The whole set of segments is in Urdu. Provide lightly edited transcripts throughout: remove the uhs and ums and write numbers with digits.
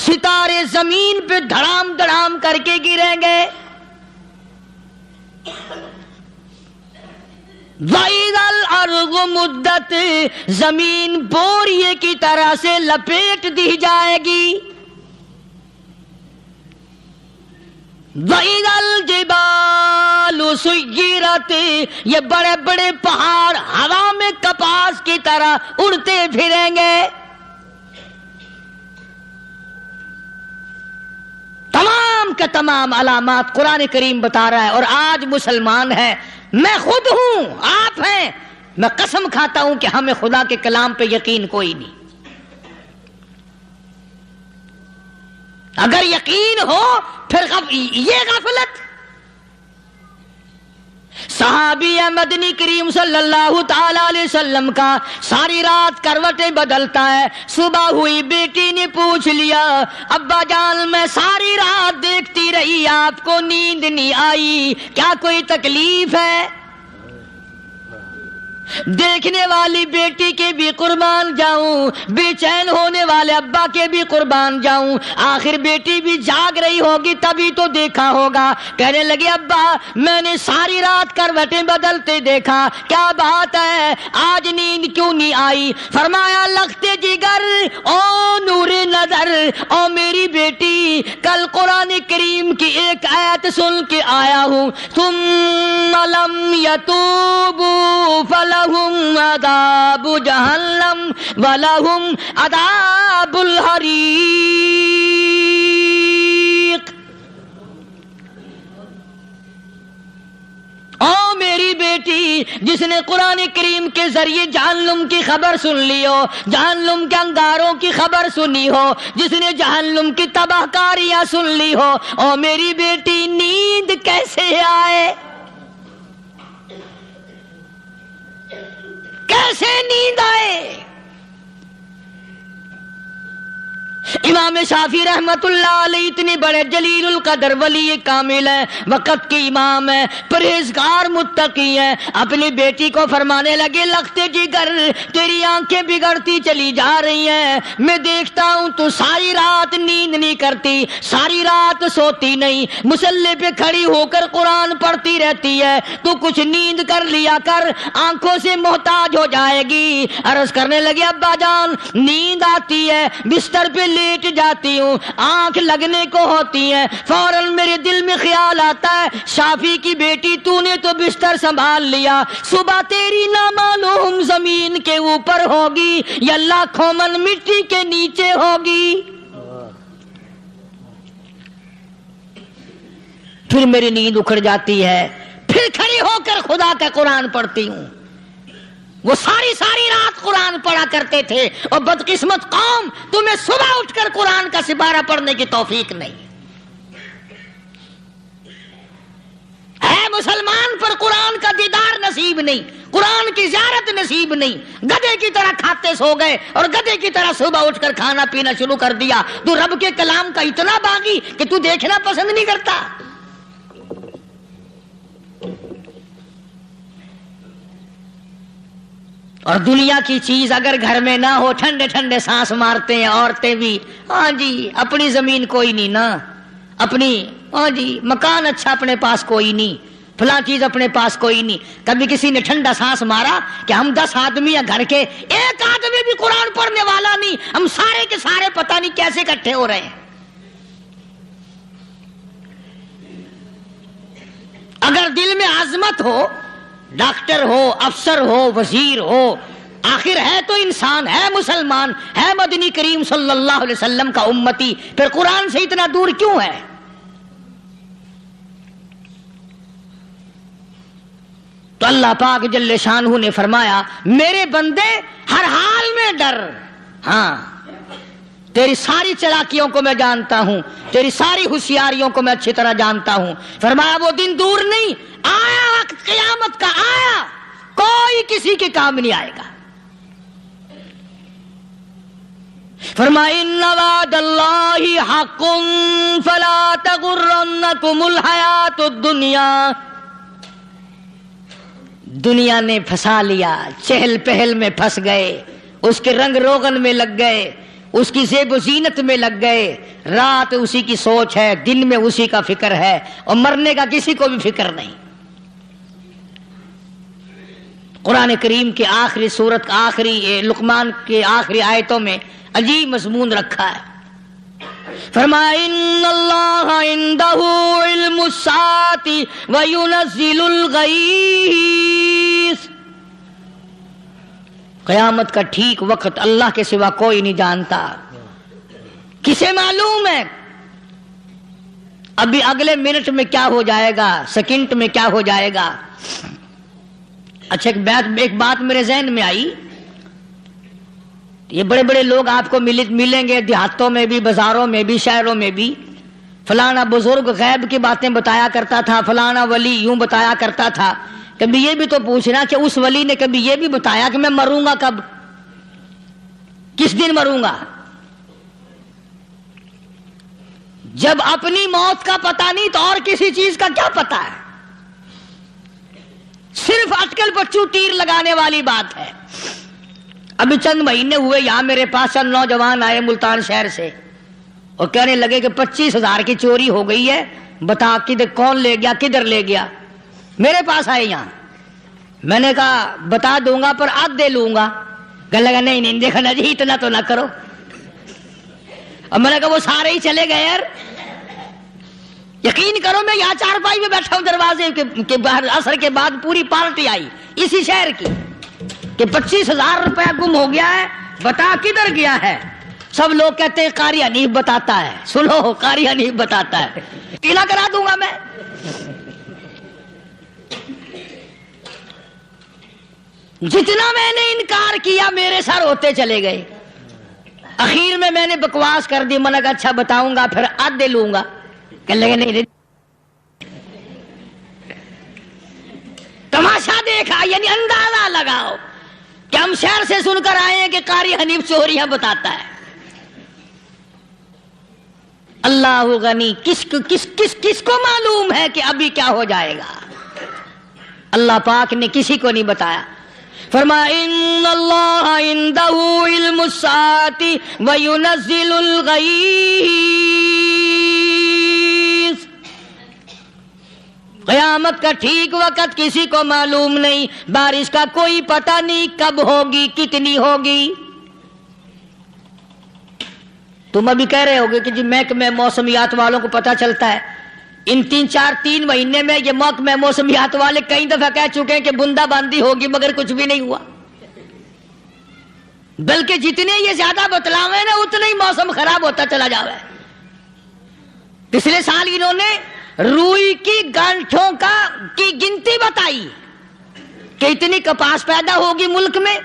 ستارے زمین پہ دھڑام دھڑام کر کے گریں گے. وَإِذَا الْأَرْضُ مُدَّتْ زمین بوریے کی طرح سے لپیٹ دی جائے گی. وَإِذَا الْجِبَالُ سُيِّرَتْ یہ بڑے بڑے پہاڑ ہوا میں کپاس کی طرح اڑتے پھریں گے. تمام کے تمام علامات قرآن کریم بتا رہا ہے. اور آج مسلمان ہے، میں خود ہوں، آپ ہیں، میں قسم کھاتا ہوں کہ ہمیں خدا کے کلام پہ یقین کوئی نہیں. اگر یقین ہو پھر یہ غفلت. صحابی مدنی کریم صلی اللہ تعالی علیہ وسلم کا ساری رات کروٹیں بدلتا ہے. صبح ہوئی بیٹی نے پوچھ لیا، ابا جان میں ساری رات دیکھتی رہی، آپ کو نیند نہیں آئی، کیا کوئی تکلیف ہے؟ دیکھنے والی بیٹی کے بھی قربان جاؤں، بے چین ہونے والے ابا کے بھی قربان جاؤں. آخر بیٹی بھی جاگ رہی ہوگی تبھی تو دیکھا ہوگا. کہنے لگے ابا میں نے ساری رات کروٹیں بدلتے دیکھا، کیا بات ہے، آج نیند کیوں نہیں آئی؟ فرمایا لختے جگر او نور نظر، او میری بیٹی کل قرآن کریم کی ایک آیت سن کے آیا ہوں، ثم لم یتوبوا فلہم عذاب جہنم ولہم عذاب الحریق. او میری بیٹی جس نے قرآن کریم کے ذریعے جہنم کی خبر سن لی ہو، جہنم کے انگاروں کی خبر سنی ہو، جس نے جہنم کی تباہ کاریاں سن لی ہو، او میری بیٹی نیند کیسے آئے؟ کیسے نیند آئے؟ امام شافعی رحمت اللہ علیہ اتنے بڑے جلیل القدر ولی کامل ہے، وقت کے امام ہے، پرہیزگار متقی ہے، اپنی بیٹی کو فرمانے لگے لختے جگر تیری آنکھیں بگڑتی چلی جا رہی ہیں، میں دیکھتا ہوں تو ساری رات نیند نہیں کرتی، ساری رات سوتی نہیں، مصلی پہ کھڑی ہو کر قرآن پڑھتی رہتی ہے، تو کچھ نیند کر لیا کر، آنکھوں سے محتاج ہو جائے گی. عرض کرنے لگے ابا جان نیند آتی ہے، بستر پہ لیٹ جاتی ہوں، آنکھ لگنے کو ہوتی ہے، فوراً میرے دل میں خیال آتا ہے شافی کی بیٹی تو نے تو بستر سنبھال لیا، صبح تیری نامعلوم زمین کے اوپر ہوگی یا لاکھوں من مٹی کے نیچے ہوگی. پھر میری نیند اکھڑ جاتی ہے، پھر کھڑی ہو کر خدا کا قرآن پڑھتی ہوں. وہ ساری رات قرآن پڑھا کرتے تھے، اور بدقسمت قوم تمہیں صبح اٹھ کر قرآن کا سپارہ پڑھنے کی توفیق نہیں ہے. مسلمان پر قرآن کا دیدار نصیب نہیں، قرآن کی زیارت نصیب نہیں. گدھے کی طرح کھاتے سو گئے اور گدھے کی طرح صبح اٹھ کر کھانا پینا شروع کر دیا. تو رب کے کلام کا اتنا باغی کہ تو دیکھنا پسند نہیں کرتا. اور دنیا کی چیز اگر گھر میں نہ ہو، ٹھنڈے ٹھنڈے سانس مارتے ہیں عورتیں بھی، ہاں جی اپنی زمین کوئی نہیں نا، اپنی ہاں جی مکان اچھا اپنے پاس کوئی نہیں، فلاں چیز اپنے پاس کوئی نہیں. کبھی کسی نے ٹھنڈا سانس مارا کہ ہم 10 آدمی ہیں گھر کے، ایک آدمی بھی قرآن پڑھنے والا نہیں، ہم سارے کے سارے پتہ نہیں کیسے اکٹھے ہو رہے ہیں. اگر دل میں عظمت ہو، ڈاکٹر ہو، افسر ہو، وزیر ہو، آخر ہے تو انسان، ہے مسلمان، ہے مدنی کریم صلی اللہ علیہ وسلم کا امتی، پھر قرآن سے اتنا دور کیوں ہے؟ تو اللہ پاک جل شانہ نے فرمایا میرے بندے ہر حال میں ڈر. ہاں تیری ساری چلاکیوں کو میں جانتا ہوں، تیری ساری ہوشیاریوں کو میں اچھی طرح جانتا ہوں. فرمایا وہ دن دور نہیں، آیا وقت قیامت کا، آیا، کوئی کسی کے کام نہیں آئے گا. فرمایا ان وعد اللہ حق فلا تغرنکم الحیات الدنیا. دنیا نے پھنسا لیا، چہل پہل میں پھنس گئے، اس کے رنگ روغن میں لگ گئے، اس کی زیب و زینت میں لگ گئے، رات اسی کی سوچ ہے، دن میں اسی کا فکر ہے، اور مرنے کا کسی کو بھی فکر نہیں۔ قرآن کریم کے آخری سورت کا آخری لقمان کے آخری آیتوں میں عجیب مضمون رکھا ہے۔ فرمایا ان اللہ عندہ علم الساعۃ وینزل الغیث، قیامت کا ٹھیک وقت اللہ کے سوا کوئی نہیں جانتا۔ کسے معلوم ہے ابھی اگلے منٹ میں کیا ہو جائے گا، سیکنڈ میں کیا ہو جائے گا۔ اچھا ایک بات میرے ذہن میں آئی، یہ بڑے بڑے لوگ آپ کو ملیں گے دیہاتوں میں بھی، بازاروں میں بھی، شہروں میں بھی، فلانا بزرگ غیب کی باتیں بتایا کرتا تھا، فلانا ولی یوں بتایا کرتا تھا۔ کبھی یہ بھی تو پوچھنا کہ اس ولی نے کبھی یہ بھی بتایا کہ میں مروں گا کب، کس دن مروں گا؟ جب اپنی موت کا پتہ نہیں تو اور کسی چیز کا کیا پتہ ہے؟ صرف اٹکل پچو تیر لگانے والی بات ہے۔ ابھی چند مہینے ہوئے یہاں میرے پاس چند نوجوان آئے ملتان شہر سے اور کہنے لگے کہ 25,000 کی چوری ہو گئی ہے، بتا کدھر کون لے گیا، کدھر لے گیا۔ میرے پاس آئے یہاں، میں نے کہا بتا دوں گا پر آدھے لوں گا۔ کہنے لگا نہیں نہیں دیکھا نا جی اتنا تو نہ کرو۔ اور میں نے کہا وہ سارے ہی چلے گئے یار، یقین کرو میں یہاں چارپائی میں بیٹھا ہوں دروازے کے باہر، عصر کے بعد پوری پارٹی آئی اسی شہر کی کہ 25,000 روپیہ گم ہو گیا ہے، بتا کدھر گیا ہے۔ سب لوگ کہتے ہیں قاری حنیف بتاتا ہے، سنو قاری حنیف بتاتا ہے، قلعہ کرا دوں گا میں۔ جتنا میں نے انکار کیا میرے سر ہوتے چلے گئے۔ اخیر میں نے بکواس کر دی، میں نے کہا اچھا بتاؤں گا پھر آدھے لوں گا۔ کہنے لگے نہیں تماشا دیکھا، یعنی اندازہ لگاؤ کہ ہم شہر سے سن کر آئے ہیں کہ قاری حنیف چوریاں بتاتا ہے۔ اللہ غنی، کس کو معلوم ہے کہ ابھی کیا ہو جائے گا؟ اللہ پاک نے کسی کو نہیں بتایا۔ فرمایا ان اللہ عندہ علم الساعۃ وینزل الغیث، قیامت کا ٹھیک وقت کسی کو معلوم نہیں، بارش کا کوئی پتہ نہیں کب ہوگی، کتنی ہوگی۔ تم ابھی کہہ رہے ہوگے کہ جی محکمہ موسمیات والوں کو پتہ چلتا ہے۔ ان 3 مہینے میں یہ محکمہ موسمیات والے کئی دفعہ کہہ چکے ہیں کہ بندہ باندی ہوگی، مگر کچھ بھی نہیں ہوا۔ بلکہ جتنے یہ زیادہ بتلاوے نا اتنا ہی موسم خراب ہوتا چلا جاوے۔ پچھلے سال انہوں نے روئی کی گانٹھوں کی گنتی بتائی کہ اتنی کپاس پیدا ہوگی ملک میں،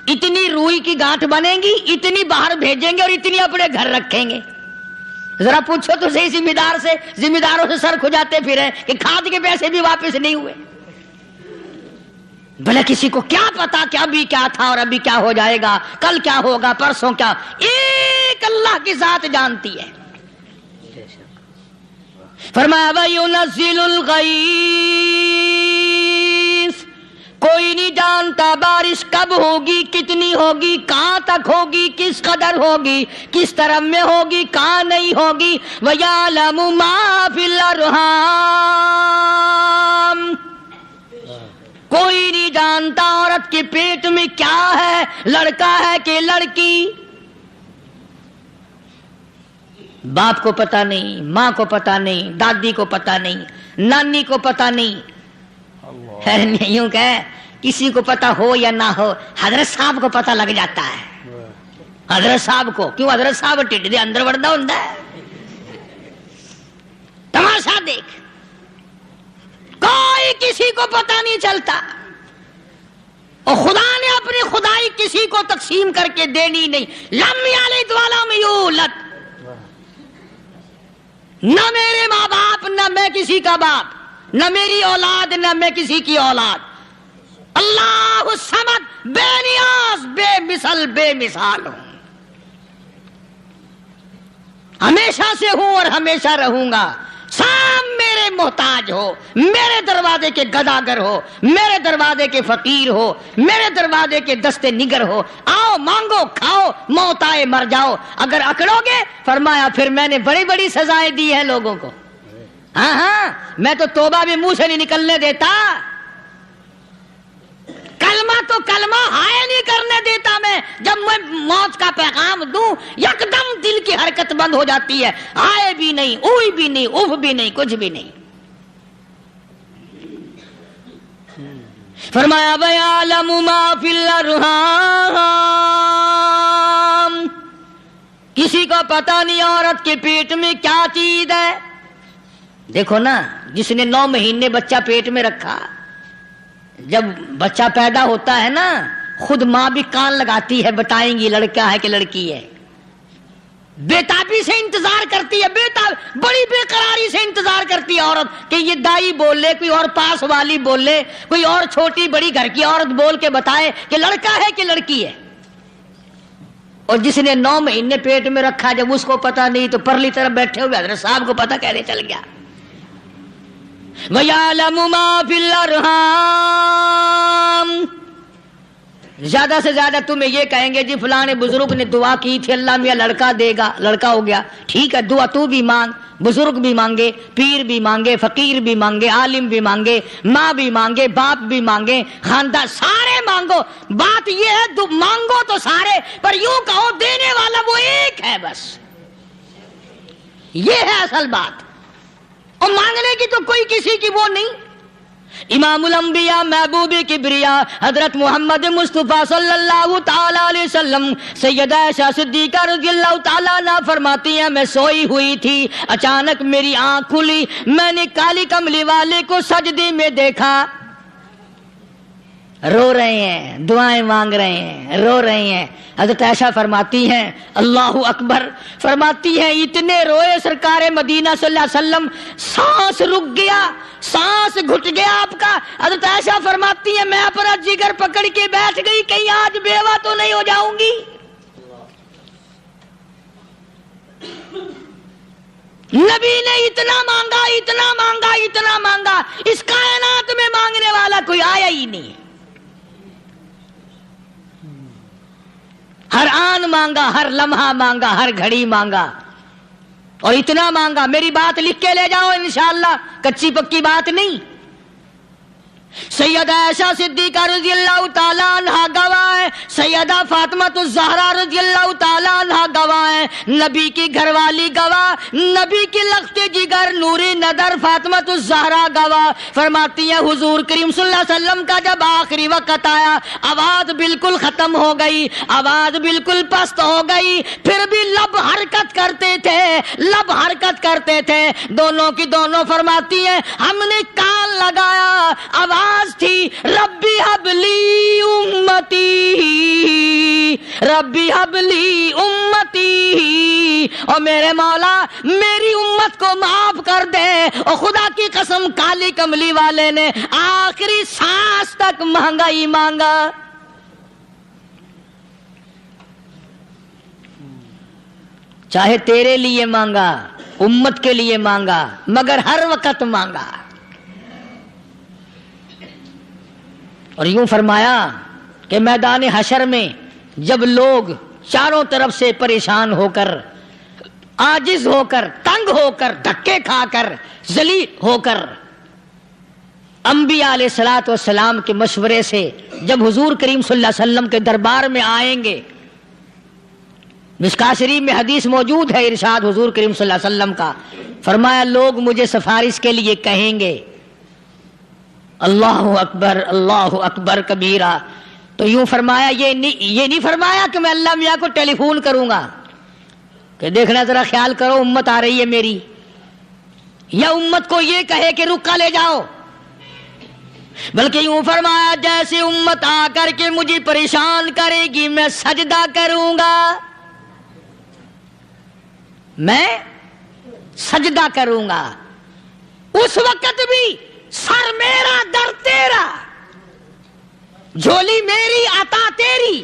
اتنی روئی کی گانٹھ بنے گی، اتنی باہر بھیجیں گے اور اتنی اپنے گھر رکھیں گے۔ ذرا پوچھو تو صحیح ذمہ داروں سے سر کھجاتے پھرے کہ کھاد کے پیسے بھی واپس نہیں ہوئے۔ بھلے کسی کو کیا پتا کہ ابھی کیا تھا اور ابھی کیا ہو جائے گا، کل کیا ہوگا، پرسوں کیا، ایک اللہ کی ذات جانتی ہے۔ فرمایا وَيُنَزِّلُ الْغَيْثَ، کوئی نہیں جانتا بارش کب ہوگی، کتنی ہوگی، کہاں تک ہوگی، کس قدر ہوگی، کس طرح میں ہوگی، کہاں نہیں ہوگی۔ وَيَعْلَمُ مَا فِي الْأَرْحَامِ، کوئی نہیں جانتا عورت کے پیٹ میں کیا ہے، لڑکا ہے کہ لڑکی۔ باپ کو پتہ نہیں، ماں کو پتہ نہیں، دادی کو پتہ نہیں، نانی کو پتہ نہیں۔ یوں کہ کسی کو پتہ ہو یا نہ ہو، حضرت صاحب کو پتہ لگ جاتا ہے۔ حضرت صاحب کو کیوں؟ حضرت صاحب ٹھڈ دے اندر وڑدا ہوندا ہے۔ تماشا دیکھ، کوئی کسی کو پتہ نہیں چلتا، اور خدا نے اپنی خدائی کسی کو تقسیم کر کے دینی نہیں۔ لم یلد ولم یولد، نہ میرے ماں باپ، نہ میں کسی کا باپ، نہ میری اولاد، نہ میں کسی کی اولاد۔ اللہ الصمد، بے نیاز، بے مثل، بے مثال ہوں، ہمیشہ سے ہوں اور ہمیشہ رہوں گا۔ سام میرے محتاج ہو، میرے دروازے کے گداگر ہو، میرے دروازے کے فقیر ہو، میرے دروازے کے دستے نگر ہو، آؤ مانگو کھاؤ، موت آئے مر جاؤ، اگر اکڑو گے فرمایا پھر میں نے بڑی بڑی سزائیں دی ہیں لوگوں کو۔ ہاں ہاں میں تو توبہ بھی منہ سے نہیں نکلنے دیتا، کلمہ تو کلمہ ہائے نہیں کرنے دیتا میں، جب میں موت کا پیغام دوں یکدم دل کی حرکت بند ہو جاتی ہے، ہائے بھی نہیں، اوئی بھی نہیں، اوف بھی نہیں، کچھ بھی نہیں۔ فرمایا وَيَعْلَمُ مَا فِي الْأَرْحَامِ، کسی کو پتہ نہیں عورت کے پیٹ میں کیا چیز ہے۔ دیکھو نا، جس نے 9 مہینے بچہ پیٹ میں رکھا، جب بچہ پیدا ہوتا ہے نا خود ماں بھی کان لگاتی ہے، بتائیں گی لڑکا ہے کہ لڑکی ہے، بےتابی سے انتظار کرتی ہے، بڑی بے قراری سے انتظار کرتی ہے عورت کہ یہ دائی بول لے، کوئی اور پاس والی بول لے، کوئی اور چھوٹی بڑی گھر کی عورت بول کے بتائے کہ لڑکا ہے کہ لڑکی ہے۔ اور جس نے 9 مہینے پیٹ میں رکھا جب اس کو پتا نہیں تو پرلی طرف بیٹھے ہوئے حضرت صاحب کو پتا کیسے چل گیا؟ وَيَعْلَمُ مَا فِي الْأَرْحَامِ، زیادہ سے زیادہ تمہیں یہ کہیں گے جی فلاں بزرگ نے دعا کی تھی اللہ میاں لڑکا دے گا، لڑکا ہو گیا، ٹھیک ہے دعا تو بھی مانگ، بزرگ بھی مانگے، پیر بھی مانگے، فقیر بھی مانگے، عالم بھی مانگے، ماں بھی مانگے، باپ بھی مانگے، خاندان سارے مانگو، بات یہ ہے مانگو تو سارے، پر یوں کہو دینے والا وہ ایک ہے بس، یہ ہے اصل بات، اور مانگنے کی تو کوئی کسی کی وہ نہیں۔ امام الانبیاء محبوب کبریا حضرت محمد مصطفیٰ صلی اللہ تعالی علیہ وسلم سیدہ عائشہ صدیقہ رضی اللہ تعالی عنہا فرماتی ہیں میں سوئی ہوئی تھی، اچانک میری آنکھ کھلی، میں نے کالی کملی والے کو سجدے میں دیکھا، رو رہے ہیں، دعائیں مانگ رہے ہیں، رو رہے ہیں۔ حضرت عائشہ فرماتی ہیں اللہ اکبر، فرماتی ہیں اتنے روئے سرکار مدینہ صلی اللہ علیہ وسلم، سانس رک گیا، سانس گھٹ گیا آپ کا۔ حضرت عائشہ فرماتی ہیں میں اپنا جگر پکڑ کے بیٹھ گئی، کہیں آج بیوہ تو نہیں ہو جاؤں گی۔ نبی نے اتنا مانگا، اتنا مانگا، اتنا مانگا، اس کائنات میں مانگنے والا کوئی آیا ہی نہیں۔ ہر آن مانگا، ہر لمحہ مانگا، ہر گھڑی مانگا، اور اتنا مانگا۔ میری بات لکھ کے لے جاؤ انشاءاللہ، کچی پکی بات نہیں۔ سیدہ عائشہ صدیقہ رضی اللہ تعالی عنہا گواہ ہے، سیدہ فاطمہ الزہرا رضی اللہ تعالی عنہا گواہ ہے، نبی کی گھر والی گواہ، نبی کی لخت جگر نوری نظر فاطمہ الزہرا گواہ، فرماتی ہیں حضور کریم صلی اللہ علیہ وسلم کا جب آخری وقت آیا، آواز بالکل ختم ہو گئی، آواز بالکل پست ہو گئی، پھر بھی لب حرکت کرتے تھے، لب حرکت کرتے تھے، دونوں کی دونوں فرماتی ہیں ہم نے کان لگایا، آواز تھی ربی حبلی امتی، ربی حبلی امتی، اور میرے مولا میری امت کو معاف کر دے۔ اور خدا کی قسم کالی کملی والے نے آخری سانس تک مانگا ہی مانگا۔ چاہے تیرے لیے مانگا، امت کے لیے مانگا، مگر ہر وقت مانگا۔ اور یوں فرمایا کہ میدان حشر میں جب لوگ چاروں طرف سے پریشان ہو کر، عاجز ہو کر، تنگ ہو کر، دھکے کھا کر، ذلیل ہو کر انبیاء علیہ الصلوۃ والسلام کے مشورے سے جب حضور کریم صلی اللہ علیہ وسلم کے دربار میں آئیں گے، مشکاۃ شریف میں حدیث موجود ہے، ارشاد حضور کریم صلی اللہ علیہ وسلم کا، فرمایا لوگ مجھے سفارش کے لیے کہیں گے اللہ اکبر اللہ اکبر کبیرہ، تو یوں فرمایا یہ نہیں فرمایا کہ میں اللہ میاں کو ٹیلی فون کروں گا کہ دیکھنا ذرا خیال کرو امت آ رہی ہے میری، یا امت کو یہ کہے کہ رکا لے جاؤ، بلکہ یوں فرمایا جیسے امت آ کر کے مجھے پریشان کرے گی میں سجدہ کروں گا، میں سجدہ کروں گا، اس وقت بھی سر میرا در تیرا، جھولی میری عطا تیری۔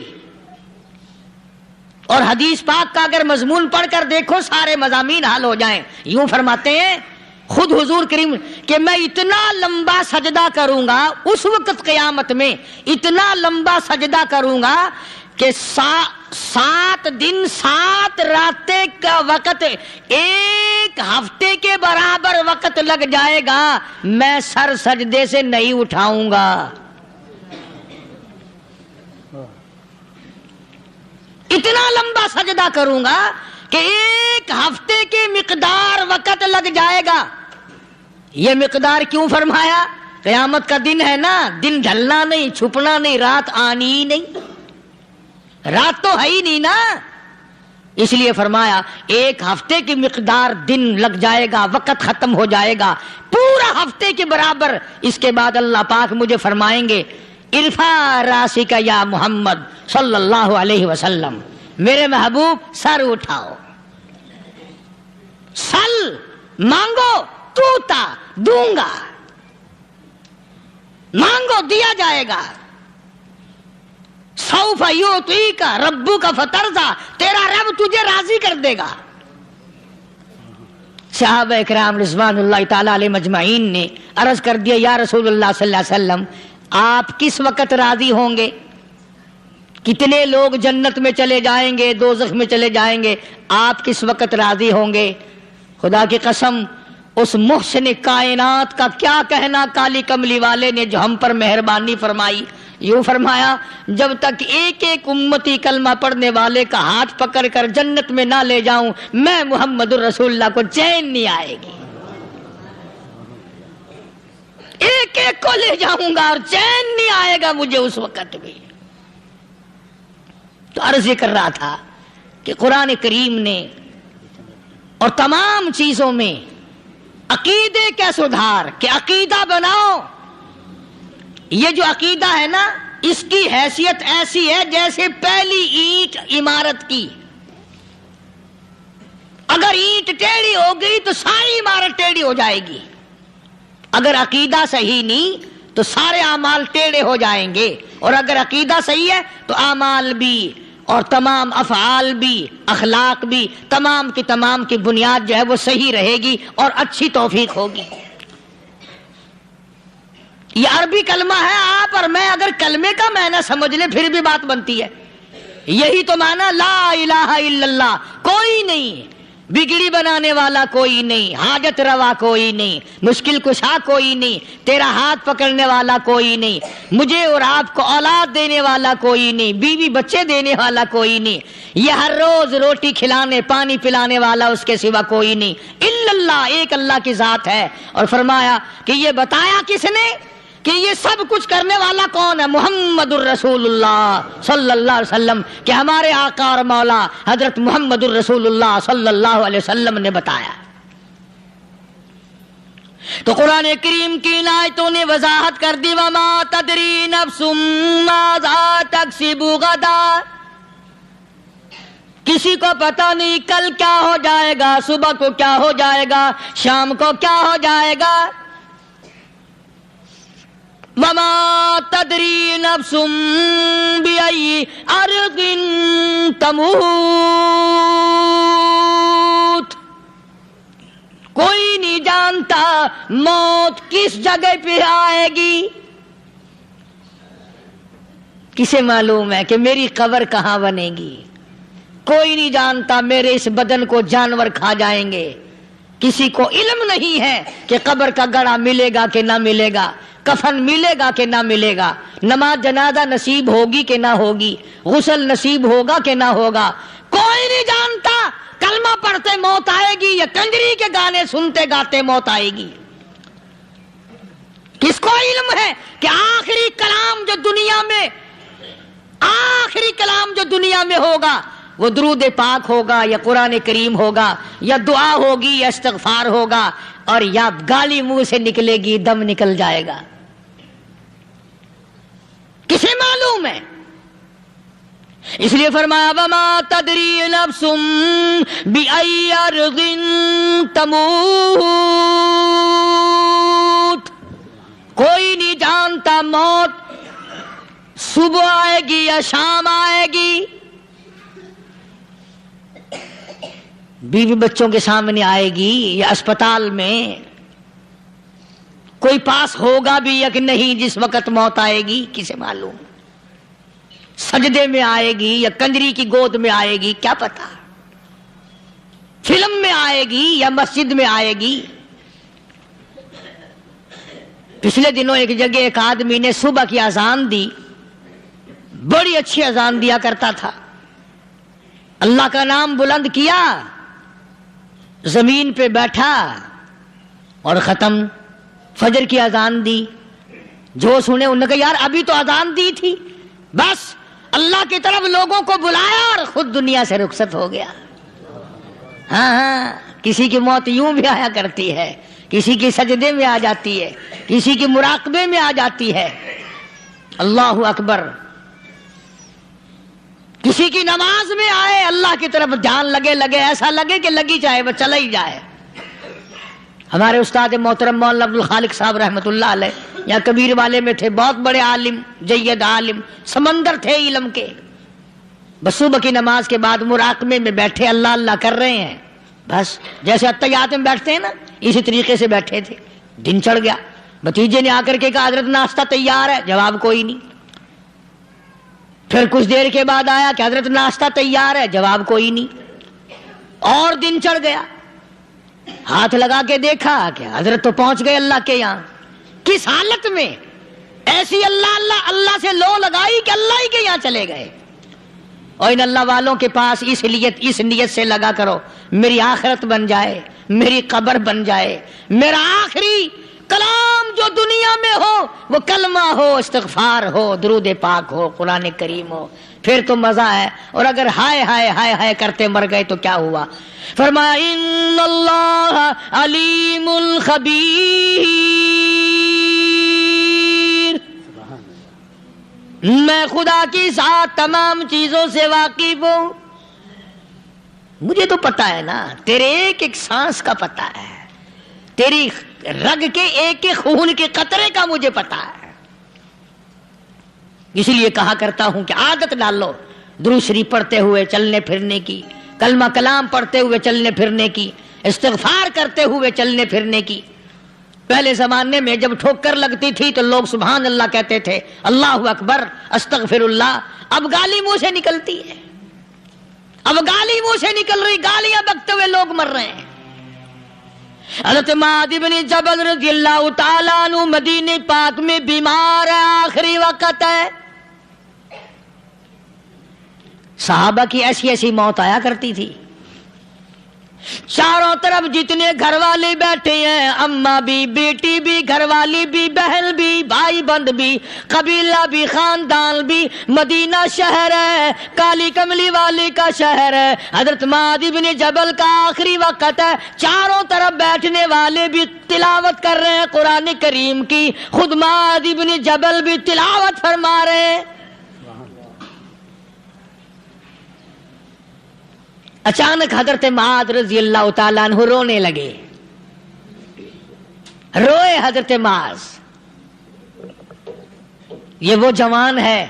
اور حدیث پاک کا اگر مضمون پڑھ کر دیکھو سارے مضامین حل ہو جائیں۔ یوں فرماتے ہیں خود حضور کریم کہ میں اتنا لمبا سجدہ کروں گا اس وقت قیامت میں، اتنا لمبا سجدہ کروں گا کہ 7 دن 7 راتیں کا وقت 1 ہفتے کے برابر وقت لگ جائے گا، میں سر سجدے سے نہیں اٹھاؤں گا۔ اتنا لمبا سجدہ کروں گا کہ 1 ہفتے کی مقدار وقت لگ جائے گا۔ یہ مقدار کیوں فرمایا؟ قیامت کا دن ہے نا، دن ڈھلنا نہیں، چھپنا نہیں، رات آنی ہی نہیں، رات تو ہے ہی نہیں نا، اس لیے فرمایا 1 ہفتے کی مقدار دن لگ جائے گا، وقت ختم ہو جائے گا پورا ہفتے کے برابر۔ اس کے بعد اللہ پاک مجھے فرمائیں گے ارفع راسک یا محمد صلی اللہ علیہ وسلم، میرے محبوب سر اٹھاؤ، سل مانگو توتا دوں گا، مانگو دیا جائے گا، سوف یعطیک ربک فترضی، تیرا رب تجھے راضی کر دے گا۔ صحابہ اکرام رضوان اللہ تعالی علیہ مجمعین نے عرض کر دیا یا رسول اللہ صلی اللہ علیہ وسلم آپ کس وقت راضی ہوں گے؟ کتنے لوگ جنت میں چلے جائیں گے، دوزخ میں چلے جائیں گے، آپ کس وقت راضی ہوں گے؟ خدا کی قسم اس محسن کائنات کا کیا کہنا کالی کملی والے نے جو ہم پر مہربانی فرمائی، یوں فرمایا جب تک ایک ایک امتی کلمہ پڑھنے والے کا ہاتھ پکڑ کر جنت میں نہ لے جاؤں میں محمد الرسول اللہ کو چین نہیں آئے گی، ایک ایک کو لے جاؤں گا اور چین نہیں آئے گا مجھے اس وقت بھی۔ تو عرض یہ کر رہا تھا کہ قرآن کریم نے اور تمام چیزوں میں عقیدے کا سدھار کہ عقیدہ بناؤ، یہ جو عقیدہ ہے نا اس کی حیثیت ایسی ہے جیسے پہلی اینٹ عمارت کی، اگر اینٹ ٹیڑھی ہو گئی تو ساری عمارت ٹیڑھی ہو جائے گی، اگر عقیدہ صحیح نہیں تو سارے اعمال ٹیڑھے ہو جائیں گے، اور اگر عقیدہ صحیح ہے تو اعمال بھی اور تمام افعال بھی اخلاق بھی تمام کی بنیاد جو ہے وہ صحیح رہے گی اور اچھی توفیق ہوگی۔ یہ عربی کلمہ ہے، آپ اور میں اگر کلمے کا معنی سمجھ لیں پھر بھی بات بنتی ہے، یہی تو معنی لا الہ الا اللہ، کوئی نہیں بگڑی بنانے والا، کوئی نہیں حاجت روا، کوئی نہیں مشکل کشا، کوئی نہیں تیرا ہاتھ پکڑنے والا، کوئی نہیں مجھے اور آپ کو اولاد دینے والا، کوئی نہیں بیوی بچے دینے والا، کوئی نہیں یہ ہر روز روٹی کھلانے پانی پلانے والا اس کے سوا کوئی نہیں الا اللہ، ایک اللہ کی ذات ہے۔ اور فرمایا کہ یہ بتایا کس نے کہ یہ سب کچھ کرنے والا کون ہے؟ محمد الرسول اللہ صلی اللہ علیہ وسلم، کہ ہمارے آقا اور مولا حضرت محمد الرسول اللہ صلی اللہ علیہ وسلم نے بتایا۔ تو قرآن کریم کی آیتوں نے وضاحت کر دی وما تدری نفس ماذا تکسب غدا، کسی کو پتہ نہیں کل کیا ہو جائے گا، صبح کو کیا ہو جائے گا، شام کو کیا ہو جائے گا۔ وما تدری نفس بأي أرض تموت، کوئی نہیں جانتا موت کس جگہ پہ آئے گی۔ کسے معلوم ہے کہ میری قبر کہاں بنے گی؟ کوئی نہیں جانتا میرے اس بدن کو جانور کھا جائیں گے، کسی کو علم نہیں ہے کہ قبر کا گڑھا ملے گا کہ نہ ملے گا، کفن ملے گا کہ نہ ملے گا، نماز جنازہ نصیب ہوگی کہ نہ ہوگی، غسل نصیب ہوگا کہ نہ ہوگا، کوئی نہیں جانتا۔ کلمہ پڑھتے موت آئے گی یا کنجری کے گانے سنتے گاتے موت آئے گی؟ کس کو علم ہے کہ آخری کلام جو دنیا میں ہوگا وہ درود پاک ہوگا یا قرآن کریم ہوگا یا دعا ہوگی یا استغفار ہوگا، اور یا گالی منہ سے نکلے گی دم نکل جائے گا؟ کسے معلوم ہے؟ اس لیے فرمایا وما تدری نفس بأي أرض تموت، کوئی نہیں جانتا موت صبح آئے گی یا شام آئے گی، بیوی بچوں کے سامنے آئے گی یا اسپتال میں کوئی پاس ہوگا بھی یا کہ نہیں جس وقت موت آئے گی کسے معلوم؟ سجدے میں آئے گی یا کنجری کی گود میں آئے گی کیا پتا؟ فلم میں آئے گی یا مسجد میں آئے گی؟ پچھلے دنوں ایک جگہ ایک آدمی نے صبح کی اذان دی، بڑی اچھی اذان دیا کرتا تھا، اللہ کا نام بلند کیا، زمین پہ بیٹھا اور ختم۔ فجر کی اذان دی، جو سنے انہوں نے کہا یار ابھی تو اذان دی تھی، بس اللہ کی طرف لوگوں کو بلایا اور خود دنیا سے رخصت ہو گیا۔ ہاں کسی کی موت یوں بھی آیا کرتی ہے، کسی کی سجدے میں آ جاتی ہے، کسی کی مراقبے میں آ جاتی ہے۔ اللہ اکبر۔ کسی کی نماز میں آئے، اللہ کی طرف دھیان لگے ایسا لگے کہ لگی جائے وہ چلا ہی جائے۔ ہمارے استاد محترم مولانا عبد الخالق صاحب رحمۃ اللہ علیہ یہاں کبیر والے میں تھے، بہت بڑے عالم، جید عالم، سمندر تھے علم کے۔ بس صبح کی نماز کے بعد مراقبے میں بیٹھے، اللہ اللہ کر رہے ہیں، بس جیسے اتحیات میں بیٹھتے ہیں نا اسی طریقے سے بیٹھے تھے۔ دن چڑھ گیا، بھتیجے نے آ کر کے کہا حضرت ناشتہ تیار ہے، جواب کوئی نہیں۔ پھر کچھ دیر کے بعد آیا کہ حضرت ناشتہ تیار ہے، جواب کوئی نہیں۔ اور دن چڑھ گیا، ہاتھ لگا کے دیکھا کہ حضرت تو پہنچ گئے اللہ کے یہاں۔ کس حالت میں؟ ایسی اللہ اللہ اللہ سے لو لگائی کہ اللہ ہی کے یہاں چلے گئے۔ اور ان اللہ والوں کے پاس اس نیت سے لگا کرو میری آخرت بن جائے، میری قبر بن جائے، میرا آخری کلام جو دنیا میں ہو وہ کلمہ ہو، استغفار ہو، درود پاک ہو، قرآن کریم ہو، پھر تو مزہ ہے۔ اور اگر ہائے ہائے ہائے ہائے کرتے مر گئے تو کیا ہوا؟ فرمایا ان اللہ علیم خبیر، میں خدا کی ذات تمام چیزوں سے واقف ہوں۔ مجھے تو پتا ہے نا، تیرے ایک ایک سانس کا پتا ہے، تیری رگ کے ایک ایک خون کے قطرے کا مجھے پتا ہے۔ اس لیے کہا کرتا ہوں کہ عادت ڈال لو درود شریف پڑھتے ہوئے چلنے پھرنے کی، کلمہ کلام پڑھتے ہوئے چلنے پھرنے کی، استغفار کرتے ہوئے چلنے پھرنے کی۔ پہلے زمانے میں جب ٹھوکر لگتی تھی تو لوگ سبحان اللہ کہتے تھے، اللہ اکبر، استغفر اللہ۔ اب گالی منہ سے نکلتی ہے، اب گالی منہ سے نکل رہی، گالیاں بکتے ہوئے لوگ مر رہے ہیں۔ حضرت معاذ بن جبل رضی اللہ تعالیٰ عنہ مدینہ پاک میں بیمار ہے، آخری وقت ہے۔ صحابہ کی ایسی ایسی موت آیا کرتی تھی، چاروں طرف جتنے گھر والے بیٹھے ہیں، اماں بھی، بیٹی بھی، گھر والی بھی، بہن بھی، بھائی بند بھی، قبیلہ بھی، خاندان بھی، مدینہ شہر ہے، کالی کملی والے کا شہر ہے۔ حضرت معاذ بن جبل کا آخری وقت ہے، چاروں طرف بیٹھنے والے بھی تلاوت کر رہے ہیں قرآن کریم کی، خود معاذ بن جبل بھی تلاوت فرما رہے ہیں۔ اچانک حضرت معاذ رضی اللہ تعالیٰ عنہ رونے لگے، روئے حضرت معاذ۔ یہ وہ جوان ہے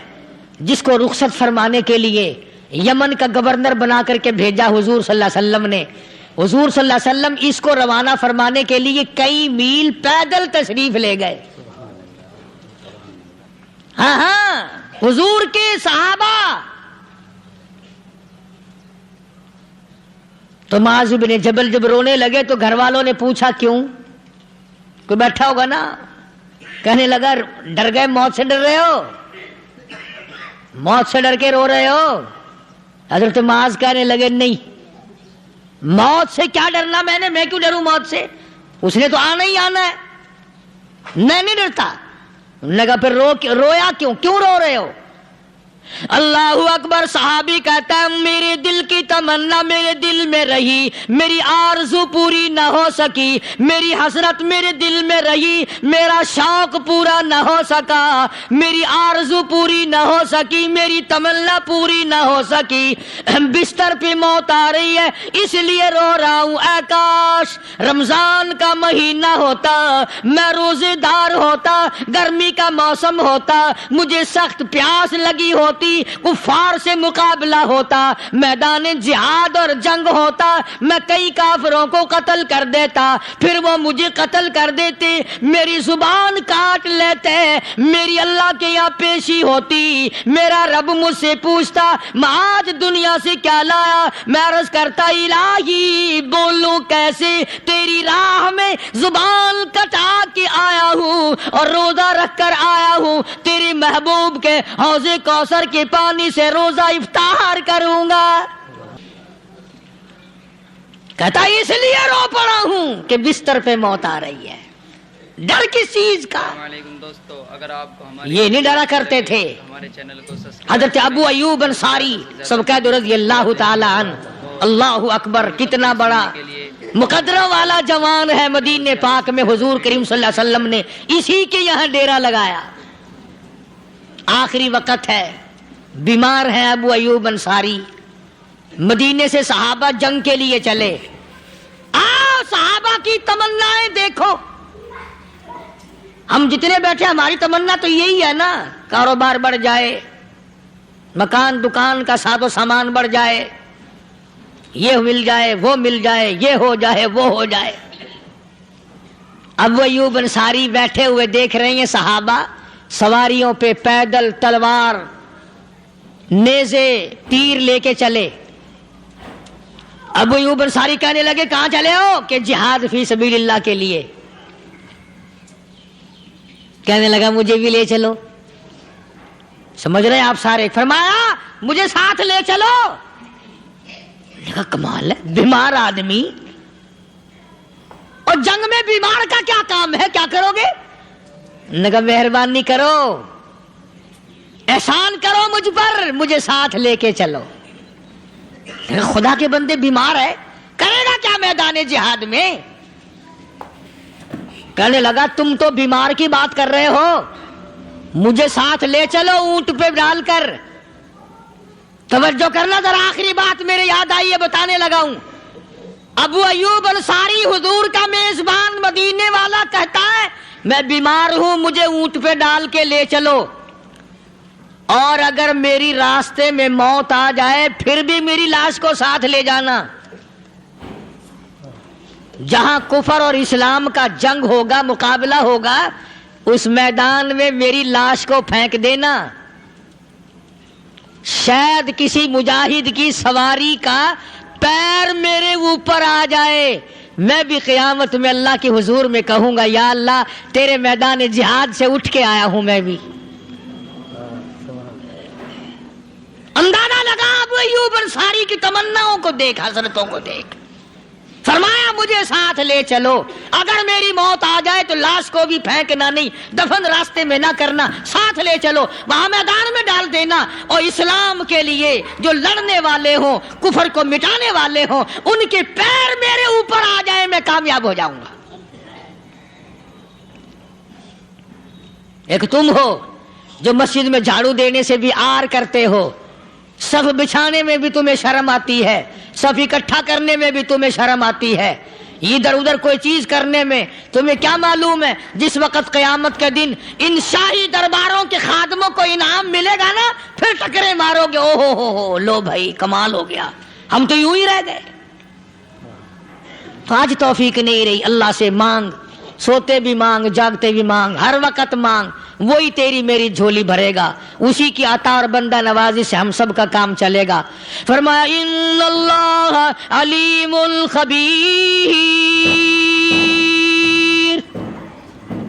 جس کو رخصت فرمانے کے لیے یمن کا گورنر بنا کر کے بھیجا حضور صلی اللہ علیہ وسلم نے۔ حضور صلی اللہ علیہ وسلم اس کو روانہ فرمانے کے لیے کئی میل پیدل تشریف لے گئے۔ ہاں حضور کے صحابہ۔ تو معاذ بن جبل جب رونے لگے تو گھر والوں نے پوچھا کیوں؟ کوئی بیٹھا ہوگا نا، کہنے لگا ڈر گئے، موت سے ڈر رہے ہو، موت سے ڈر کے رو رہے ہو؟ حضرت معاذ کہنے لگے نہیں، موت سے کیا ڈرنا، میں کیوں ڈروں موت سے، اس نے تو آنا ہی آنا ہے، میں نہیں ڈرتا۔ انہوں نے کہا پھر رویا کیوں رو رہے ہو؟ اللہ اکبر۔ صحابی کہتا ہے میرے دل کی تمنا میرے دل میں رہی، میری آرزو پوری نہ ہو سکی، میری حسرت میرے دل میں رہی، میرا شوق پورا نہ ہو سکا، میری آرزو پوری نہ ہو سکی، میری تمنا پوری نہ ہو سکی، بستر پہ موت آ رہی ہے اس لیے رو رہا ہوں۔ اے کاش رمضان کا مہینہ ہوتا، میں روزے دار ہوتا، گرمی کا موسم ہوتا، مجھے سخت پیاس لگی ہوتی، ہوتی, کفار سے مقابلہ ہوتا, میدان جہاد اور جنگ ہوتا, میں کئی کافروں کو قتل کر دیتا, پھر وہ مجھے قتل کر دیتے, میری زبان کاٹ لیتے, میری اللہ کے یہاں پیشی ہوتی, میرا رب مجھ سے پوچھتا میں آج دنیا سے کیا لایا, میں عرض کرتا الہی بولوں کیسے, تیری راہ میں زبان کٹا کے آیا ہوں اور روزہ رکھ کر آیا ہوں, تیرے محبوب کے حوض کوثر کے پانی سے روزہ افطار کروں گا. کہتا اس لیے رو پڑا ہوں کہ بستر پہ موت آ رہی ہے. ڈر کس چیز کا؟ دوستو اگر آپ کو یہ نہیں ڈرا کرتے تھے. ہمارے چینل کو حضرت ابو ایوب انصاری سب کہہ دو رضی اللہ تعالی عنہ. اللہ اکبر, کتنا بڑا مقدرہ والا جوان ہے. مدینے پاک میں حضور کریم صلی اللہ علیہ وسلم نے اسی کے یہاں ڈیرا لگایا. آخری وقت ہے, بیمار ہے ابو ایوب انصاری. مدینے سے صحابہ جنگ کے لیے چلے. آؤ صحابہ کی تمنائیں دیکھو. ہم جتنے بیٹھے ہماری تمنا تو یہی ہے نا, کاروبار بڑھ جائے, مکان دکان کا ساز و سامان بڑھ جائے, یہ مل جائے وہ مل جائے, یہ ہو جائے وہ ہو جائے. ابو ایوب انصاری بیٹھے ہوئے دیکھ رہے ہیں صحابہ سواریوں پہ پیدل تلوار نیزے تیر لے کے چلے. ابو ایوب انصاری کہنے لگے کہاں چلے ہو؟ کہ جہاد فی سبیل اللہ کے لیے. کہنے لگا مجھے بھی لے چلو. سمجھ رہے آپ سارے؟ فرمایا مجھے ساتھ لے چلو. کہا کمال ہے, بیمار آدمی اور جنگ میں بیمار کا کیا کام ہے, کیا کرو گے؟ نے کہا مہربانی کرو, احسان کرو مجھ پر, مجھے ساتھ لے کے چلو. خدا کے بندے بیمار ہے, کرے گا کیا میدان جہاد میں؟ کہنے لگا تم تو بیمار کی بات کر رہے ہو, مجھے ساتھ لے چلو اونٹ پہ ڈال کر. توجہ کرنا ذرا, آخری بات میرے یاد آئی ہے بتانے لگا ہوں. ابو ایوب انصاری حضور کا میزبان مدینے والا کہتا ہے میں بیمار ہوں, مجھے اونٹ پہ ڈال کے لے چلو, اور اگر میری راستے میں موت آ جائے پھر بھی میری لاش کو ساتھ لے جانا. جہاں کفر اور اسلام کا جنگ ہوگا, مقابلہ ہوگا, اس میدان میں میری لاش کو پھینک دینا. شاید کسی مجاہد کی سواری کا پیر میرے اوپر آ جائے, میں بھی قیامت میں اللہ کے حضور میں کہوں گا یا اللہ تیرے میدان جہاد سے اٹھ کے آیا ہوں میں بھی. اندازہ لگا ابو ایوب انصاری کی تمناؤں کو دیکھ, حضرتوں کو دیکھ. فرمایا مجھے ساتھ لے چلو, اگر میری موت آ جائے تو لاش کو بھی پھینکنا نہیں, دفن راستے میں نہ کرنا, ساتھ لے چلو, وہاں میدان میں ڈال دینا, اور اسلام کے لیے جو لڑنے والے ہوں, کفر کو مٹانے والے ہوں, ان کے پیر میرے اوپر آ جائے میں کامیاب ہو جاؤں گا. ایک تم ہو جو مسجد میں جھاڑو دینے سے بھی آر کرتے ہو, صف بچھانے میں بھی تمہیں شرم آتی ہے, صف اکٹھا کرنے میں بھی تمہیں شرم آتی ہے, ادھر ادھر کوئی چیز کرنے میں تمہیں کیا معلوم ہے جس وقت قیامت کے دن ان شاہی درباروں کے خادموں کو انعام ملے گا نا, پھر ٹکرے مارو گے, او ہو لو بھائی کمال ہو گیا, ہم تو یوں ہی رہ گئے. آج توفیق نہیں رہی, اللہ سے مانگ, سوتے بھی مانگ, جاگتے بھی مانگ, ہر وقت مانگ, وہی تیری میری جھولی بھرے گا, اسی کی عطا اور بندہ نوازی سے ہم سب کا کام چلے گا. فرمایا ان اللہ علیم خبیر,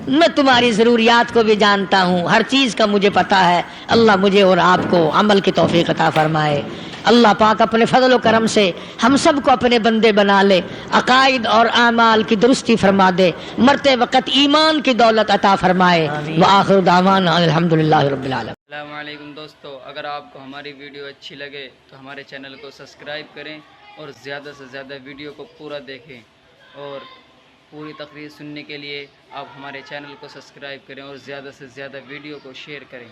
میں تمہاری ضروریات کو بھی جانتا ہوں, ہر چیز کا مجھے پتا ہے. اللہ مجھے اور آپ کو عمل کی توفیق عطا فرمائے. اللہ پاک اپنے فضل و کرم سے ہم سب کو اپنے بندے بنا لے, عقائد اور اعمال کی درستی فرما دے, مرتے وقت ایمان کی دولت عطا فرمائے. وآخر دعوانا الحمدللہ رب العالمین. السلام علیکم دوستو, اگر آپ کو ہماری ویڈیو اچھی لگے تو ہمارے چینل کو سبسکرائب کریں اور زیادہ سے زیادہ ویڈیو کو پورا دیکھیں, اور پوری تقریر سننے کے لیے آپ ہمارے چینل کو سبسکرائب کریں اور زیادہ سے زیادہ ویڈیو کو شیئر کریں.